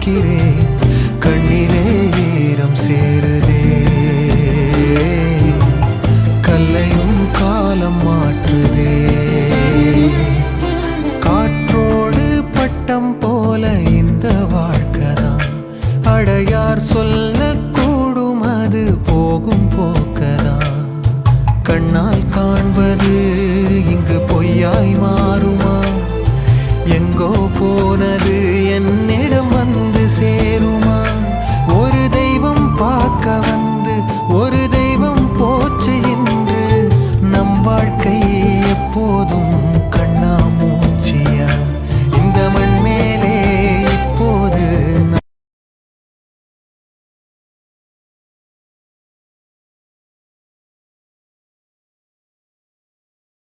பார்க்கிறேன், கண்ணிலே ஈரம் சேருதே. கல்லையும் காலம் மாற்றுதே. காற்றோடு பட்டம் போல இந்த வாழ்க்கைதான், அடையார் சொல்லக்கூடும் அது போகும் போக்கதான். கண்ணால் காண்பது இங்கு பொய்யாய் மாறுமா? எங்கோ போனது